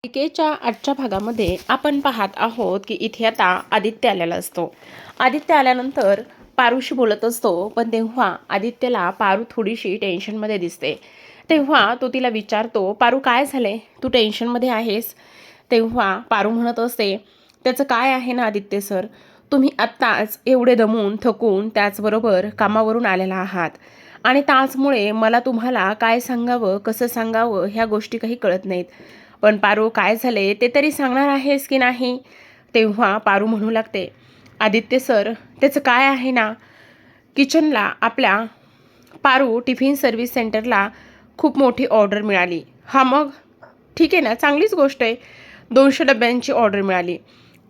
मालिकेच्या आजच्या भागामध्ये आपण पाहत आहोत की इथे आता आदित्य आलेला असतो. आदित्य आल्यानंतर पारूशी बोलत असतो, पण तेव्हा आदित्यला पारू थोडीशी टेन्शनमध्ये दिसते. तेव्हा तो तिला विचारतो, पारू काय झाले, तू टेन्शनमध्ये आहेस? तेव्हा पारू म्हणत असते, त्याचं काय आहे ना आदित्य सर, तुम्ही आत्ताच एवढे दमून थकून त्याचबरोबर कामावरून आलेला आहात आणि त्याचमुळे मला तुम्हाला काय सांगावं कसं सांगावं ह्या गोष्टी काही कळत नाहीत. पण पारू काय झाले ते तरी सांगणार आहेस की नाही? तेव्हा पारू म्हणू लागते, आदित्य सर त्याचं काय आहे ना, किचनला आपल्या पारू टिफिन सर्व्हिस सेंटरला खूप मोठी ऑर्डर मिळाली. हा मग ठीक आहे ना, चांगलीच गोष्ट आहे. 200 डब्यांची ऑर्डर मिळाली.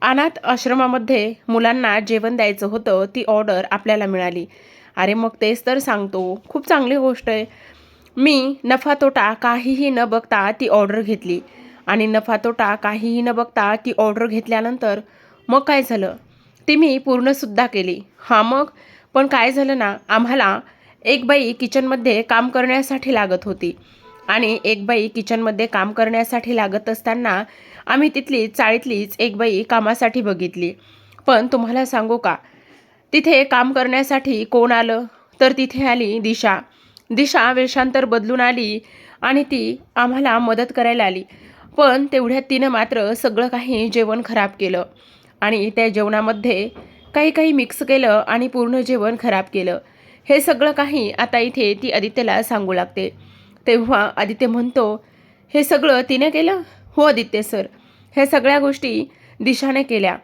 अनाथ आश्रमामध्ये मुलांना जेवण द्यायचं होतं, ती ऑर्डर आपल्याला मिळाली. अरे मग तेच तर सांगतो, खूप चांगली गोष्ट आहे. मी नफा तोटा काहीही न बघता ती ऑर्डर घेतली आणि नफा तोटा काहीही न बघता ती ऑर्डर घेतल्यानंतर मग काय झालं, ती मी पूर्णसुद्धा केली. हां मग, पण काय झालं ना, आम्हाला एक बाई किचनमध्ये काम करण्यासाठी लागत होती आणि एक बाई किचनमध्ये काम करण्यासाठी लागत असताना आम्ही तिथलीच चाळीतलीच एक बाई कामासाठी बघितली. पण तुम्हाला सांगू का, तिथे काम करण्यासाठी कोण आलं, तर तिथे आली दिशा. दिशा वेषांतर बदलून आली आणि ती आम्हाला मदत करायला आली. पण तेवढ्यात तिनं मात्र सगळं काही जेवण खराब केलं आणि त्या जेवणामध्ये काही काही मिक्स केलं आणि पूर्ण जेवण खराब केलं. हे सगळं काही आता इथे ती आदित्यला सांगू लागते. तेव्हा आदित्य म्हणतो, हे सगळं तिने केलं? हो आदित्य सर, ह्या सगळ्या गोष्टी दिशाने केल्या.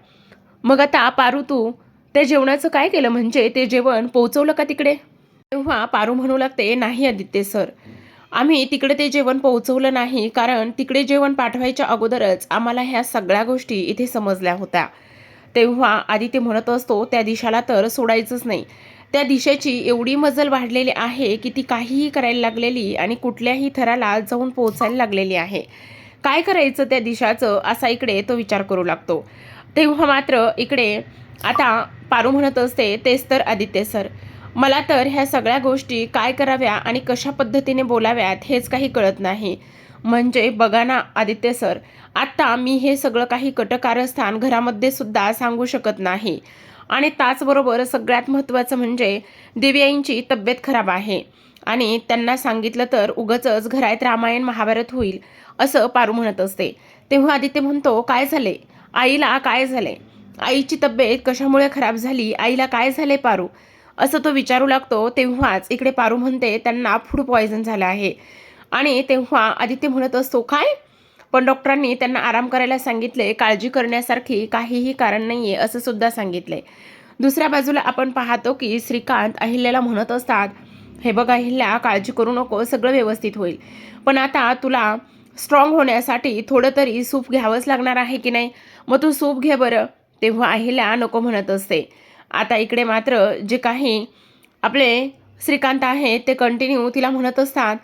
मग आता पारू तू त्या जेवणाचं काय केलं, म्हणजे ते जेवण पोहोचवलं का तिकडे? तेव्हा पारू म्हणू लागते, नाही आदित्य सर, आम्ही तिकडे ते जेवण पोहोचवलं नाही, कारण तिकडे जेवण पाठवायच्या अगोदरच आम्हाला ह्या सगळ्या गोष्टी इथे समजल्या होत्या. तेव्हा आदित्य म्हणत असतो, त्या दिशाला तर सोडायचंच नाही. त्या दिशेची एवढी मजल वाढलेली आहे की ती काहीही करायला लागलेली आणि कुठल्याही थराला जाऊन पोहोचायला लागलेली आहे. काय करायचं त्या दिशाचं, असा इकडे तो विचार करू लागतो. तेव्हा मात्र इकडे आता पारू म्हणत असते, तेच तर आदित्य सर, मला तर ह्या सगळ्या गोष्टी काय कराव्या आणि कशा पद्धतीने बोलाव्यात हेच काही कळत नाही. म्हणजे बघा ना आदित्य सर, आत्ता मी हे सगळं काही कटकारस्थान घरामध्ये सुद्धा सांगू शकत नाही आणि त्याचबरोबर सगळ्यात महत्त्वाचं म्हणजे दिव्याईंची तब्येत खराब आहे आणि त्यांना सांगितलं तर उगाचच घरात रामायण महाभारत होईल, असं पारू म्हणत असते. तेव्हा आदित्य म्हणतो, काय झाले आईला, काय झाले, आईची तब्येत कशामुळे खराब झाली, आईला काय झाले पारू, असं तो विचारू लागतो. तेव्हाच इकडे पारू म्हणते, त्यांना फूड पॉयझन झालं आहे. आणि तेव्हा आदित्य म्हणत असतो, काय, पण डॉक्टरांनी त्यांना आराम करायला सांगितले, काळजी करण्यासारखी काहीही कारण नाहीये असं सुद्धा सांगितले. दुसऱ्या बाजूला आपण पाहतो की श्रीकांत अहिल्याला म्हणत असतात, हे बघ अहिल्या, काळजी करू नको, सगळं व्यवस्थित होईल. पण आता तुला स्ट्रॉंग होण्यासाठी थोडं तरी सूप घ्यावंच लागणार आहे की नाही, मग तू सूप घे बरं. तेव्हा अहिल्या नको म्हणत असते. आता इकडे मात्र जे काही आपले श्रीकांत आहे ते कंटिन्यू तिला म्हणत असतात,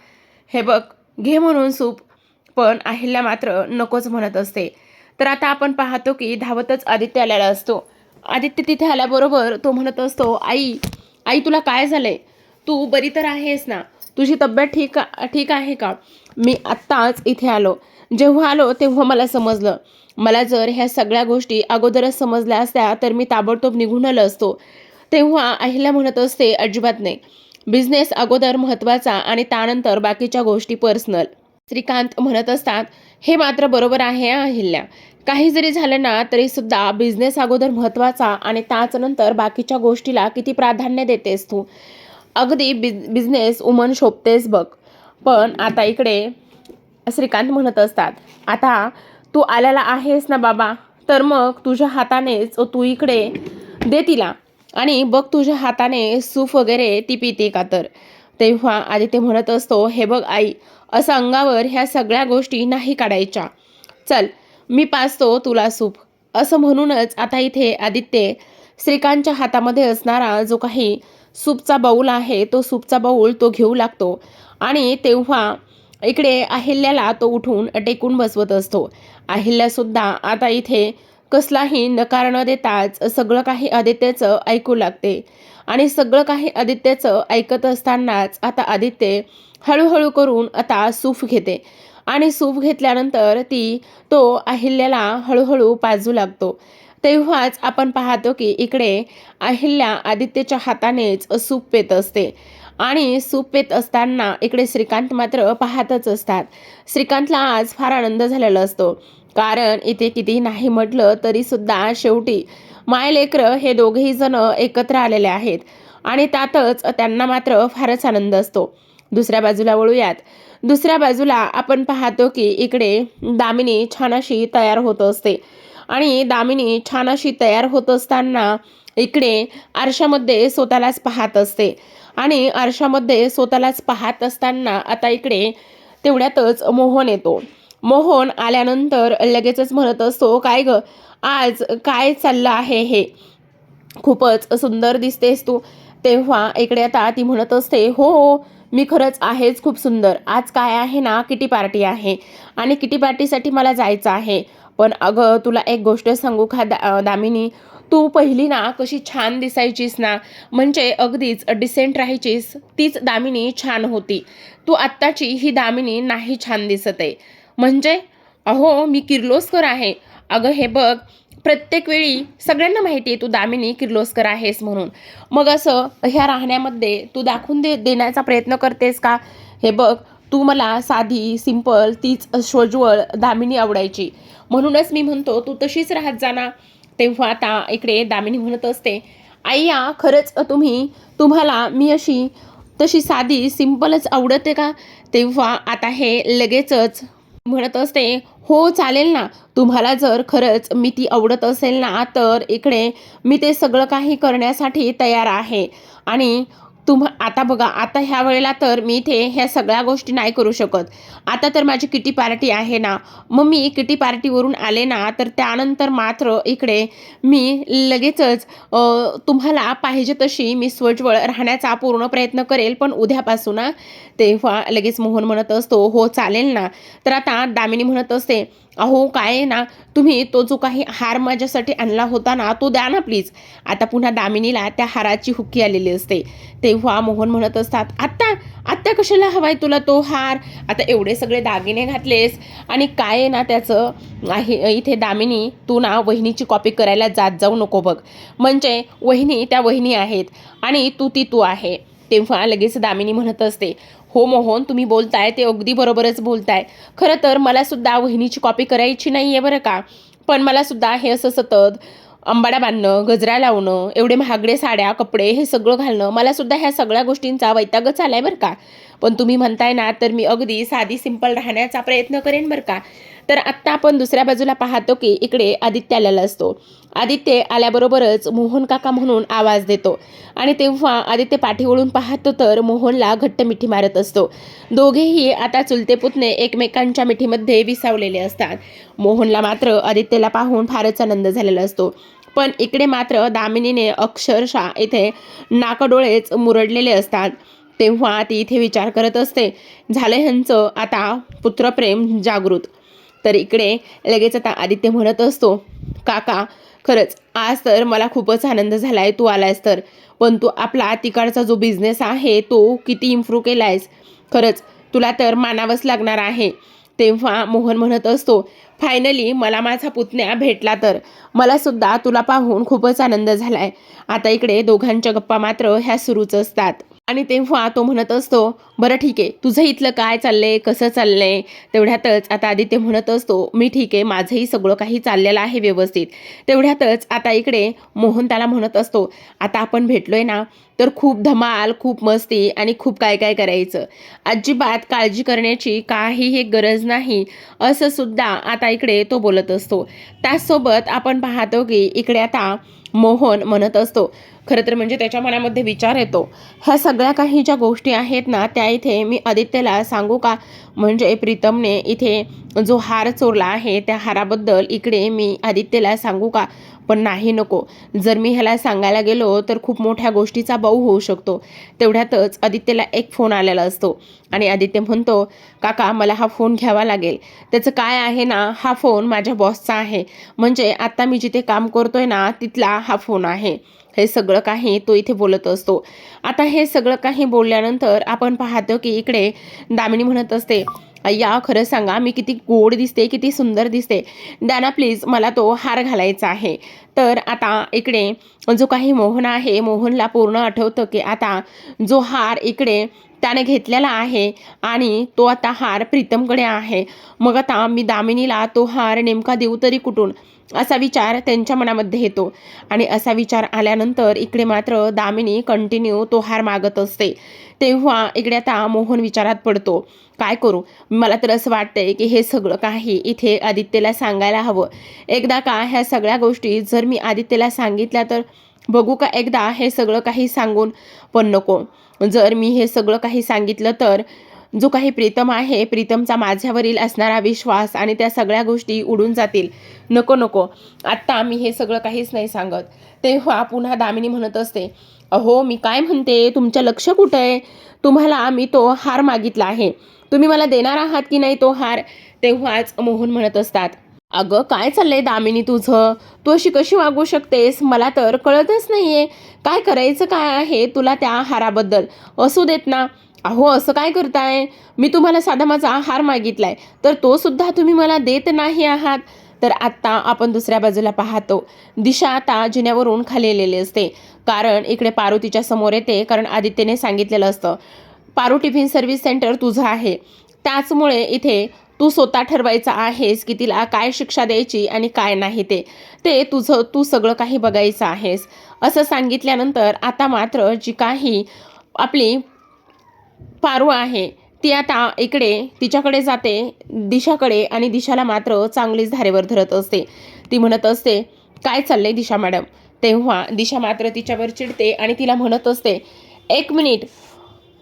हे बघ घे म्हणून सूप, पण अहिल्या मात्र नकोच म्हणत असते. तर आता आपण पाहतो की धावतच आदित्य आलेला असतो. आदित्य तिथे आल्याबरोबर तो म्हणत असतो, आई आई तुला काय झालंय, तू बरी तर आहेस ना, तुझी तब्येत ठीक आहे का? मी आत्ताच इथे आलो, जेव्हा आलो तेव्हा मला समजलं, मला जर ह्या सगळ्या गोष्टी अगोदरच समजल्या असत्या तर मी ताबडतोब निघून आलो असतो. तेव्हा अहिल्या म्हणत असते, अजिबात नाही, बिझनेस अगोदर महत्त्वाचा आणि त्यानंतर बाकीच्या गोष्टी पर्सनल. श्रीकांत म्हणत असतात, हे मात्र बरोबर आहे अहिल्या, काही जरी झालं ना तरी सुद्धा बिझनेस अगोदर महत्त्वाचा आणि त्यानंतर बाकीच्या गोष्टीला किती प्राधान्य देतेस तू, अगदी बिझनेस वुमन शोभतेस बघ. पण आता इकडे श्रीकांत म्हणत असतात, आता तू आलेला आहेस ना बाबा, तर मग तुझ्या हातानेच तू इकडे दे तिला आणि बघ तुझ्या हाताने सूप वगैरे ती पिते का तर. तेव्हा आदित्य म्हणत असतो, हे बघ आई, असं अंगावर ह्या सगळ्या गोष्टी नाही काढायच्या, चल मी पाचतो तुला सूप. असं म्हणूनच आता इथे आदित्य श्रीकांतच्या हातामध्ये असणारा जो काही सूपचा बाऊल आहे तो सूपचा बाऊल तो घेऊ लागतो आणि तेव्हा इकडे अहिल्याला तो उठून टेकून बसवत असतो. अहिल्यासुद्धा आता इथे कसलाही नकार न देताच सगळं काही आदित्यचं ऐकू लागते आणि सगळं काही आदित्यचं ऐकत असतानाच आता आदित्य हळूहळू करून आता सूप घेते आणि सूप घेतल्यानंतर तो अहिल्याला हळूहळू पाजू लागतो. तेव्हाच आपण पाहतो की इकडे अहिल्या आदित्यच्या हातानेच सूप पेत असते आणि सूप पेत असताना इकडे श्रीकांत मात्र पाहतच असतात. श्रीकांतला आज फार आनंद झालेला असतो, कारण इथे किती नाही म्हटलं तरी सुद्धा शेवटी मायलेकरं हे दोघेही जण एकत्र आलेले आहेत आणि त्यातच त्यांना मात्र फारच आनंद असतो. दुसऱ्या बाजूला वळूयात. दुसऱ्या बाजूला आपण पाहतो की इकडे दामिनी छान अशी तयार होत असते आणि दामिनी छान अशी तयार होत असताना इकडे आरशामध्ये स्वतःलाच पाहत असते आणि आरशामध्ये स्वतःलाच पाहत असताना आता इकडे तेवढ्यातच मोहन येतो. मोहन आल्यानंतर लगेचच म्हणत असतो, काय ग, आज काय चाललं आहे हे? खूपच सुंदर दिसतेस तू. तेव्हा इकडे आता ती म्हणत असते, हो हो, मी खरंच आहेच खूप सुंदर. आज काय आहे ना, किटी पार्टी आहे आणि किटी पार्टीसाठी मला जायचं आहे. पण अगं तुला एक गोष्ट सांगू का दामिनी, तू पहिली ना कशी छान दिसायचीस ना, म्हणजे अगदीच डिसेंट राहायचीस, तीच दामिनी छान होती. तू आत्ताची ही दामिनी नाही छान दिसत आहे. म्हणजे अहो मी किर्लोस्कर आहे. अगं हे बघ, प्रत्येक वेळी सगळ्यांना माहिती आहे तू दामिनी किर्लोस्कर आहेस म्हणून. मग असं ह्या राहण्यामध्ये तू दाखवून देण्याचा प्रयत्न करतेस का? हे बघ, तू मला साधी सिंपल तीच सोज्वळ दामिनी आवडायची, म्हणूनच मी म्हणतो तू तशीच राहत जा ना. तेव्हा आता इकडे दामिनी म्हणत असते, आईया खरंच तुम्हाला मी अशी तशी साधी सिंपलच आवडते का? तेव्हा आता हे लगेचच म्हणत असते, हो चालेल ना, तुम्हाला जर खरंच मी ती आवडत असेल ना, तर इकडे मी ते सगळं काही करण्यासाठी तयार आहे. आणि आता बघा, आता ह्या वेळेला तर मी इथे ह्या सगळ्या गोष्टी नाही करू शकत. आता तर माझी किटी पार्टी आहे ना, मग मी किटी पार्टीवरून आले ना, तर त्यानंतर मात्र इकडे मी लगेचच तुम्हाला पाहिजे तशी मी स्वज्वळ राहण्याचा पूर्ण प्रयत्न करेल, पण उद्यापासून ना. तेव्हा लगेच मोहन म्हणत असतो, हो चालेल ना. तर आता दामिनी म्हणत असते, अहो काय आहे ना, तुम्ही तो जो काही हार माझ्यासाठी आणला होता ना, तो द्या ना प्लीज. आता पुन्हा दामिनीला त्या हाराची हुक्की आलेली असते. तेव्हा मोहन म्हणत असतात, आत्ता आत्ता कशाला हवाय तुला तो हार? आता एवढे सगळे दागिने घातलेस आणि काय आहे ना त्याचं आहे इथे. दामिनी तू ना वहिनीची कॉपी करायला जाऊ नको बघ. म्हणजे वहिनी त्या वहिनी आहेत आणि तू आहे. तेव्हा लगेच दामिनी म्हणत असते, हो मोहन, तुम्ही बोलताय ते अगदी बरोबरच बोलताय. खरं तर मला सुद्धा वहिनीची कॉपी करायची नाही आहे बरं का. पण मला सुद्धा हे असं सतत अंबाडा बांधणं, गजरा लावणं, एवढे महागडे साड्या कपडे हे सगळं घालणं, मला सुद्धा ह्या सगळ्या गोष्टींचा वैतागच आलाय बरं का. पण तुम्ही म्हणताय ना, तर मी अगदी साधी सिंपल राहण्याचा प्रयत्न करेन बरं का. तर आत्ता आपण दुसऱ्या बाजूला पाहतो की इकडे आदित्य आलेला असतो. आदित्य आल्याबरोबरच मोहन काका म्हणून आवाज देतो आणि तेव्हा आदित्य पाठी वळून पाहतो तर मोहनला घट्ट मिठी मारत असतो. दोघेही आता चुलते पुतणे एकमेकांच्या मिठीमध्ये विसावलेले असतात. मोहनला मात्र आदित्यला पाहून फारच आनंद झालेला असतो. पण इकडे मात्र दामिनीने अक्षरशः इथे नाकडोळेच मुरडलेले असतात. तेव्हा ती इथे विचार करत असते, झालं ह्यांचं आता पुत्रप्रेम जागृत. तर इकडे लगेच आता आदित्य म्हणत असतो, काका खरंच आज तर मला खूपच आनंद झालाय तू आलायस तर. पण तू आपला तिकडचा जो बिझनेस आहे तो किती इम्प्रूव्ह केलायस, खरंच तुला तर मानावंच लागणार आहे. तेव्हा मोहन म्हणत असतो, फायनली मला माझा पुतण्या भेटला, तर मला सुद्धा तुला पाहून खूपच आनंद झालाय. आता इकडे दोघांच्या गप्पा मात्र ह्या सुरूच असतात. आणि तेव्हा तो म्हणत असतो, बरं ठीक आहे, तुझं इथलं काय चाललंय, कसं चाललंय? तेवढ्यातच आता आदित्य म्हणत असतो, मी ठीक आहे, माझंही सगळं काही चाललेलं आहे व्यवस्थित. तेवढ्यातच आता इकडे मोहन त्याला म्हणत असतो, आता आपण भेटलोय ना, तर खूप धमाल, खूप मस्ती आणि खूप काय काय करायचं. अजिबात काळजी करण्याची काहीही गरज नाही, असं सुद्धा आता इकडे तो बोलत असतो. त्याचसोबत आपण पाहतो की इकडे आता मोहन म्हणत असतो, खरं तर म्हणजे त्याच्या मनामध्ये विचार येतो, ह्या सगळ्या काही ज्या गोष्टी आहेत ना, त्या इथे मी आदित्यला सांगू का? म्हणजे प्रीतमने इथे जो हार चोरला आहे त्या हाराबद्दल इकडे मी आदित्यला सांगू का? पण नाही, नको. जर मी ह्याला सांगायला गेलो तर खूप मोठ्या गोष्टीचा बाऊ होऊ शकतो. तेवढ्यातच आदित्यला एक फोन आलेला असतो आणि आदित्य म्हणतो, काका मला हा फोन घ्यावा लागेल. त्याचं काय आहे ना, हा फोन माझ्या बॉसचा आहे, म्हणजे आता मी जिथे काम करतोय ना तिथला हा फोन आहे. हे सगळं काही तो इथे बोलत असतो. आता हे सगळं काही बोलल्यानंतर आपण पाहतो की इकडे दामिनी म्हणत असते, अय्या खरं सांगा मी किती गोड दिसते, किती सुंदर दिसते, द्या ना प्लीज, मला तो हार घालायचा आहे. तर आता इकडे जो काही मोहन आहे, मोहनला पूर्ण आठवतं की आता जो हार इकडे त्याने घेतलेला आहे आणि तो आता हार प्रीतमकडे आहे. मग आता मी दामिनीला तो हार नेमका देऊ तरी कुठून, असा विचार त्यांच्या मनामध्ये येतो. आणि असा विचार आल्यानंतर इकडे मात्र दामिनी कंटिन्यू तो हार मागत असते. तेव्हा इकडे आता मोहन विचारात पडतो, काय करू? मला तर असं वाटतंय की हे सगळं काही इथे आदित्यला सांगायला हवं. एकदा का ह्या सगळ्या गोष्टी जर मी आदित्यला सांगितल्या तर बघू का एकदा हे सगळं काही सांगून. पण नको, जर मी हे सगळं काही सांगितलं तर जो काही प्रीतम आहे, प्रीतमचा माझ्यावरील असणारा विश्वास आणि त्या सगळ्या गोष्टी उडून जातील. नको नको, आत्ता मी हे सगळं काहीच नाही सांगत. तेव्हा पुन्हा दामिनी म्हणत असते, अहो मी काय म्हणते, तुमचं लक्ष कुठं आहे? तुम्हाला मी तो हार मागितला आहे, तुम्ही मला देणार आहात की नाही तो हार? तेव्हाच मोहन म्हणत असतात, अगं काय चाललंय दामिनी तुझं, तू अशी कशी वागू शकतेस? मला तर कळतच नाहीये, काय करायचं काय आहे तुला त्या हाराबद्दल? असू देत ना. अहो असं काय करताय? मी तुम्हाला साधा माझा हार मागितलाय तर तो सुद्धा तुम्ही मला देत नाही आहात. तर आत्ता आपण दुसऱ्या बाजूला पाहतो, दिशा आता जिन्यावरून खाली आलेली असते. कारण इकडे पारू तिच्या समोर येते. कारण आदित्यने सांगितलेलं असतं, पारू टिफिन सर्व्हिस सेंटर तुझं आहे, त्याचमुळे इथे तू स्वतः ठरवायचं आहेस की तिला काय शिक्षा द्यायची आणि काय नाही, ते तुझं तू सगळं काही बघायचं आहेस. असं सांगितल्यानंतर आता मात्र जी काही आपली पारू आहे ती आता इकडे तिच्याकडे जाते दिशाकडे आणि दिशाला मात्र चांगलीच धारेवर धरत असते. ती म्हणत असते, काय चाललंय दिशा मॅडम? तेव्हा दिशा मात्र तिच्यावर चिडते आणि तिला म्हणत असते, एक मिनिट,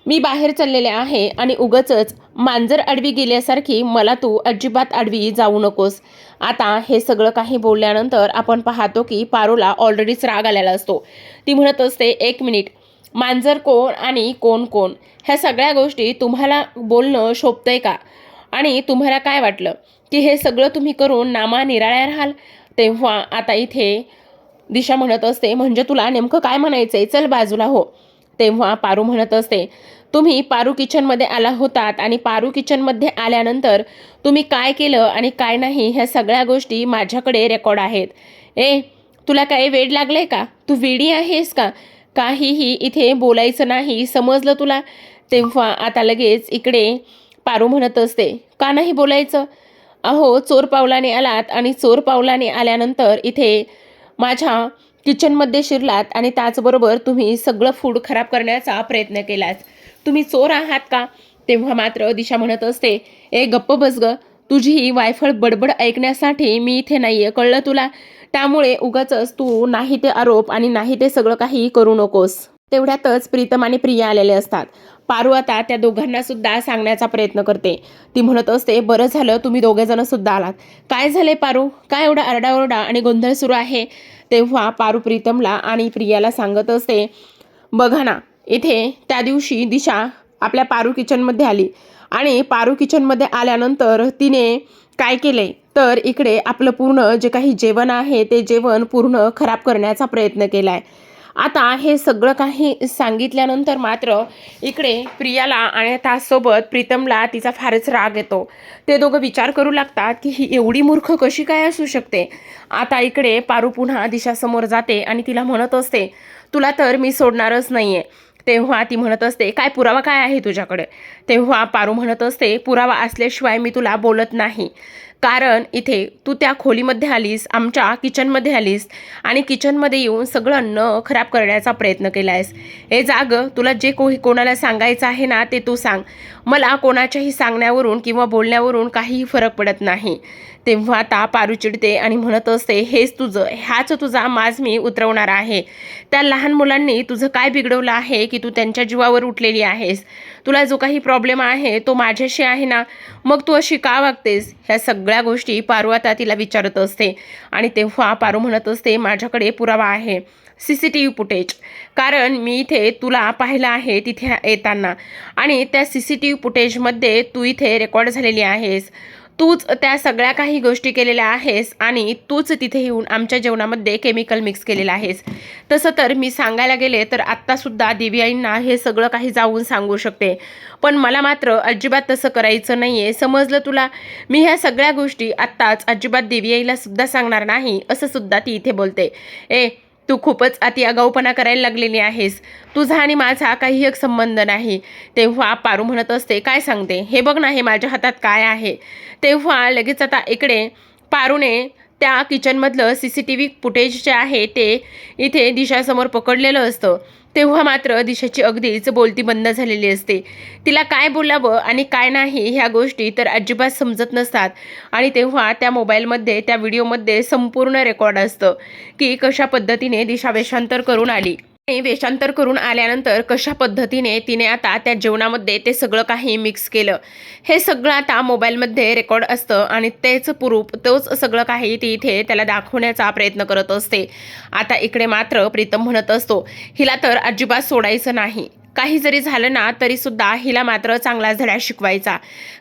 मी बाहेर चाललेले आहे आणि उगचच मांजर आडवी गेल्यासारखी मला तू अजिबात आडवी जाऊ नकोस. आता हे सगळं काही बोलल्यानंतर आपण पाहतो की पारूला ऑलरेडीच राग आलेला असतो. ती म्हणत असते, एक मिनिट, मांजर कोण आणि कोण कोण, ह्या सगळ्या गोष्टी तुम्हाला बोलणं शोभतंय का? आणि तुम्हाला काय वाटलं की हे सगळं तुम्ही करून नामा निराळ्या राहाल? तेव्हा आता इथे दिशा म्हणत असते, म्हणजे तुला नेमकं काय म्हणायचंय, चल बाजूला हो. तेव्हा पारू म्हणत असते, तुम्ही पारू किचनमध्ये आला होतात आणि पारू किचनमध्ये आल्यानंतर तुम्ही काय केलं आणि काय नाही ह्या सगळ्या गोष्टी माझ्याकडे रेकॉर्ड आहेत. तुला काय वेड लागलंय का? तू वेडी आहेस का? काहीही इथे बोलायचं नाही, समजलं तुला? तेव्हा आता लगेच इकडे पारू म्हणत असते, का नाही बोलायचं? अहो चोर पावलाने आलात आणि चोर पावलाने आल्यानंतर इथे माझ्या किचनमध्ये शिरलात आणि त्याचबरोबर तुम्ही सगळं फूड खराब करण्याचा प्रयत्न केलात. तुम्ही चोर आहात का? तेव्हा मात्र दिशा म्हणत असते, गप्प बस ग, तुझी ही वायफळ बडबड ऐकण्यासाठी मी इथे नाहीये, कळलं तुला? त्यामुळे उगाचच तू नाही ते आरोप आणि नाही ते सगळं काही करू नकोस. तेवढ्यातच प्रीतम आणि प्रिया आलेले असतात. पारू आता त्या दोघांना सुद्धा सांगण्याचा प्रयत्न करते. ती म्हणत असते, बरं झालं तुम्ही दोघेजण सुद्धा आलात. काय झाले पारू, काय एवढा आरडाओरडा आणि गोंधळ सुरू आहे? तेव्हा पारू प्रीतमला आणि प्रियाला सांगत असते, बघा ना, इथे त्या दिवशी दिशा आपल्या पारू किचनमध्ये आली आणि पारू किचनमध्ये आल्यानंतर तिने काय केले तर इकडे आपलं पूर्ण जे काही जेवण आहे ते जेवण पूर्ण खराब करण्याचा प्रयत्न केला आहे. आता हे सगळं काही सांगितल्यानंतर मात्र इकडे प्रियाला आणि त्याचसोबत प्रीतमला तिचा फारच राग येतो. ते दोघं विचार करू लागतात की ही एवढी मूर्ख कशी काय असू शकते. आता इकडे पारू पुन्हा दिशासमोर जाते आणि तिला म्हणत असते, तुला तर मी सोडणारच नाहीये. तेव्हा ती म्हणत असते, काय पुरावा काय आहे तुझ्याकडे? तेव्हा पारू म्हणत असते, पुरावा असल्याशिवाय मी तुला बोलत नाही. कारण इथे तू त्या खोलीमध्ये आलीस, आमच्या किचनमध्ये आलीस आणि किचनमध्ये येऊन सगळं अन्न खराब करण्याचा प्रयत्न केला आहेस. जाग, तुला जे कोणाला सांगायचं आहे ना ते तू सांग. मला कोणाच्याही सांगण्यावरून किंवा बोलण्यावरून काहीही फरक पडत नाही. तेव्हा आता पारू चिडते आणि म्हणत असते, हेच तुझं, ह्याच तुझा माज मी उतरवणार आहे. त्या लहान मुलांनी तुझं काय बिघडवलं आहे की तू त्यांच्या जीवावर उठलेली आहेस? तुला जो काही प्रॉब्लेम आहे तो माझ्याशी आहे ना, मग तू अशी का वागतेस? ह्या सगळ्या गोष्टी पारू आता तिला विचारत असते. आणि तेव्हा पारू म्हणत असते, माझ्याकडे पुरावा आहे, CCTV फुटेज. कारण मी इथे तुला पाहिलं आहे तिथे येताना आणि त्या CCTV फुटेजमध्ये तू इथे रेकॉर्ड झालेली आहेस. तूच त्या सगळ्या काही गोष्टी केलेल्या आहेस आणि तूच तिथे येऊन आमच्या जेवणामध्ये केमिकल मिक्स केलेलं आहेस. तसं तर मी सांगायला गेले तर आत्तासुद्धा देवीआईंना हे सगळं काही जाऊन सांगू शकते, पण मला मात्र अजिबात तसं करायचं नाही आहे. समजलं तुला? मी ह्या सगळ्या गोष्टी आत्ताच अजिबात देवीआईला सुद्धा सांगणार नाही असं सुद्धा ती इथे बोलते. तू खूपच अति आगाऊपणा करायला लागलेली आहेस. तुझा आणि माझा काही एक संबंध नाही. तेव्हा पारू म्हणत असते, काय सांगते हे बघ ना, हे माझ्या हातात काय आहे. तेव्हा लगेच आता इकडे पारूने त्या किचनमधलं CCTV फुटेज जे आहे ते इथे दिशासमोर पकडलेलं असतं. तेव्हा मात्र दिशाची अगदीच बोलती बंद झालेली असते. तिला काय बोलावं आणि काय नाही ह्या गोष्टी तर अजिबात समजत नसतात. आणि तेव्हा त्या मोबाईलमध्ये त्या व्हिडिओमध्ये संपूर्ण रेकॉर्ड असतं की कशा पद्धतीने दिशा वेषांतर करून आली आणि वेषांतर करून आल्यानंतर कशा पद्धतीने तिने आता त्या जेवणामध्ये ते सगळं काही मिक्स केलं. हे सगळं आता मोबाईलमध्ये रेकॉर्ड असतं आणि तेच प्रूफ तोच सगळं काही ती इथे त्याला दाखवण्याचा प्रयत्न करत असते. आता इकडे मात्र प्रीतम म्हणत असतो, हिला तर अजिबात सोडायचं नाही. काही जरी झालं ना तरी सुद्धा हिला मात्र चांगला धडा शिकवायचा.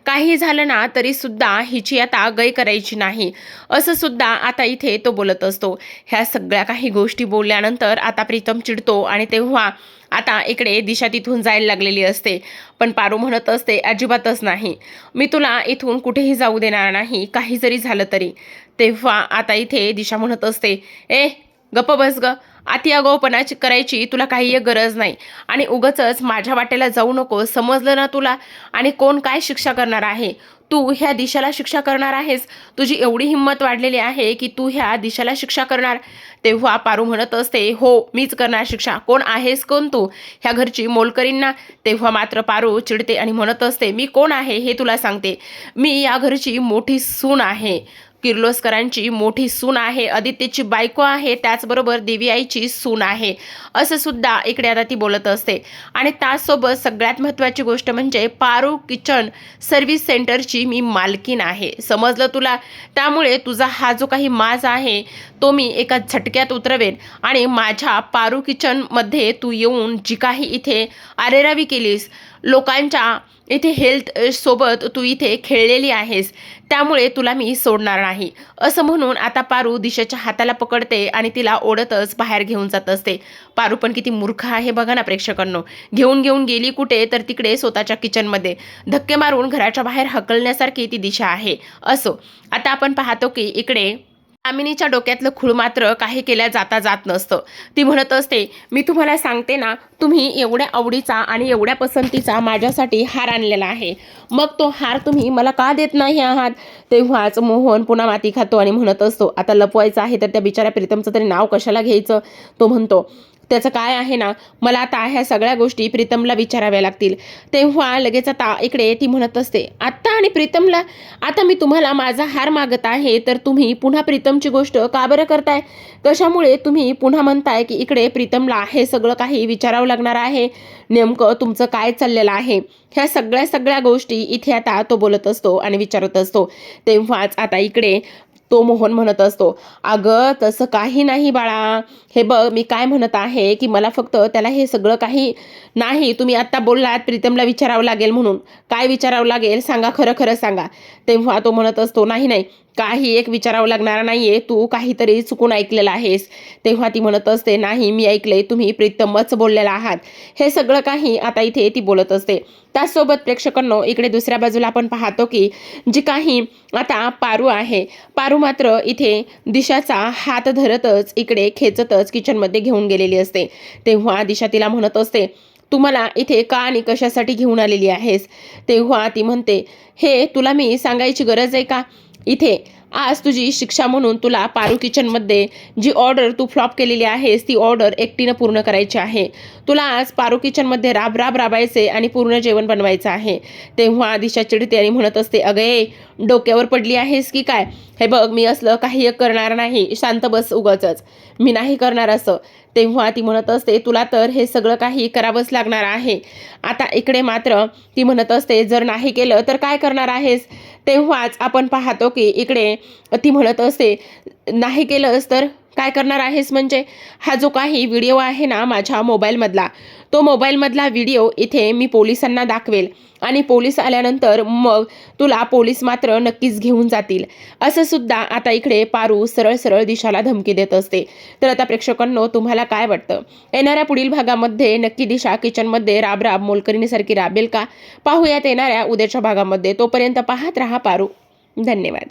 काही झालं ना तरी सुद्धा हिची आता गय करायची नाही असं सुद्धा आता इथे तो बोलत असतो. ह्या सगळ्या काही गोष्टी बोलल्यानंतर आता प्रीतम चिडतो आणि तेव्हा आता इकडे दिशा तिथून जायला लागलेली असते. पण पारू म्हणत असते, अजिबातच नाही, मी तुला इथून कुठेही जाऊ देणार नाही काही जरी झालं तरी. तेव्हा आता इथे दिशा म्हणत असते, गप्प बस ग, अति आगाऊपणा करायची तुला काही एक गरज नाही आणि उगाचच माझ्या वाटेला जाऊ नको, समजलं ना तुला? आणि कोण काय शिक्षा करणार आहे? तू ह्या दिशाला शिक्षा करणार आहेस? तुझी एवढी हिंमत वाढलेली आहे की तू ह्या दिशाला शिक्षा करणार? तेव्हा पारू म्हणत असते, हो मीच करणार शिक्षा. कोण आहेस कोण तू? ह्या घरची मोलकरीण ना? तेव्हा मात्र पारू चिडते आणि म्हणत असते, मी कोण आहे हे तुला सांगते. मी या घरची मोठी सून आहे, किर्लोस्करांची मोठी सून आहे, आदित्यची बायको आहे, त्याचबरोबर देवीआईची सून आहे असं सुद्धा इकडे आता ती बोलत असते. आणि त्याचसोबत सगळ्यात महत्त्वाची गोष्ट म्हणजे पारू किचन सर्व्हिस सेंटरची मी मालकीन आहे, समजलं तुला? त्यामुळे तुझा हा जो काही माज आहे तो मी एका झटक्यात उतरवेन आणि माझ्या पारू किचनमध्ये तू येऊन जी काही इथे आरेरावी केलीस, लोकांच्या इथे हेल्थ सोबत तू इथे खेळलेली आहेस, त्यामुळे तुला मी सोडणार नाही असं म्हणून आता पारू दिशाच्या हाताला पकडते आणि तिला ओढतच बाहेर घेऊन जात असते. पारू पण किती मूर्ख आहे बघा ना प्रेक्षकांनो. घेऊन गेली कुठे तर तिकडे स्वतःच्या किचनमध्ये धक्के मारून घराच्या बाहेर हकलण्यासारखी ती दिशा आहे. असो, आता आपण पाहतो की इकडे दामिनीच्या डोक्यातलं खूळ मात्र काही केल्या जात नसतं. ती म्हणत असते, मी तुम्हाला सांगते ना, तुम्ही एवढ्या आवडीचा आणि एवढ्या पसंतीचा माझ्यासाठी हार आणलेला आहे, मग तो हार तुम्ही मला का देत नाही आहात? तेव्हाच मोहन पुन्हा माती खातो आणि म्हणत असतो, आता लपवायचं आहे तर त्या बिचाऱ्या प्रीतमचं तरी नाव कशाला घ्यायचं? तो म्हणतो, त्याचं काय आहे ना, मला आता ह्या सगळ्या गोष्टी प्रीतमला विचाराव्या लागतील. तेव्हा लगेच आता इकडे ती म्हणत असते, आत्ता आणि प्रीतमला? आता मी तुम्हाला माझा हार मागत आहे तर तुम्ही पुन्हा प्रीतमची गोष्ट का बरं करताय? कशामुळे तुम्ही पुन्हा म्हणताय की इकडे प्रीतमला हे सगळं काही विचारावं लागणार आहे? नेमकं तुमचं काय चाललेलं आहे? ह्या सगळ्या गोष्टी इथे आता तो बोलत असतो आणि विचारत असतो. तेव्हाच आता इकडे तो मोहन म्हणत असतो, अगं तसं काही नाही बाळा, हे बघ मी काय म्हणत आहे की मला फक्त त्याला हे सगळं काही नाही, तुम्ही आत्ता बोललात प्रीतमला विचारावं लागेल म्हणून, काय विचारावं लागेल सांगा, खरं सांगा. तेव्हा तो म्हणत असतो, नाही काही एक विचारावं लागणार नाहीये, तू काहीतरी चुकून ऐकलेलं आहेस. तेव्हा ती म्हणत असते, नाही मी ऐकलंय, तुम्ही प्रीतमच बोललेला आहात. हे सगळं काही आता इथे ती बोलत असते. त्याचसोबत प्रेक्षकांनो इकडे दुसऱ्या बाजूला आपण पाहतो की जी काही आता पारू आहे, पारू मात्र इथे दिशाचा हात धरतच इकडे खेचतच किचनमध्ये घेऊन गेलेली असते. तेव्हा दिशा तिला म्हणत असते, तू मला इथे का आणि कशासाठी घेऊन आलेली आहेस? तेव्हा ती म्हणते, हे तुला मी सांगायची गरज आहे का? इथे आज तुझी शिक्षा म्हणून तुला पारू किचनमध्ये जी ऑर्डर तू फ्लॉप केलेली आहेस ती ऑर्डर एकटीनं पूर्ण करायची आहे. तुला आज पारू किचनमध्ये राबायचे आणि पूर्ण जेवण बनवायचं आहे. तेव्हा दिशा चिडते आणि म्हणत असते, अगे डोक्यावर पडली आहेस की काय? हे बघ मी असलं काही करणार नाही, शांत बस, उगाचच मी नाही करणार असं. तेव्हा ती म्हणत असते, तुला तर हे सगळं काही करावंच लागणार आहे. आता इकडे मात्र ती म्हणत असते, जर नाही केलं तर काय करणार आहेस? तेव्हाच आपण पाहतो की इकडे ती म्हणत असते, नाही केलंस तर काय करणार आहेस म्हणजे? हा जो काही व्हिडिओ आहे ना माझ्या मोबाईलमधला, तो मोबाईलमधला व्हिडिओ इथे मी पोलिसांना दाखवेल आणि पोलीस आल्यानंतर मग तुला पोलीस मात्र नक्कीच घेऊन जातील, असं सुद्धा आता इकडे पारू सरळ सरळ दिशाला धमकी देत असते. तर आता प्रेक्षकांनो, तुम्हाला काय वाटतं? येणाऱ्या पुढील भागामध्ये नक्की दिशा किचनमध्ये राब राब मोलकरणीसारखी राबेल का? पाहूयात येणाऱ्या उद्याच्या भागामध्ये. तोपर्यंत पाहत रहा पारू. धन्यवाद.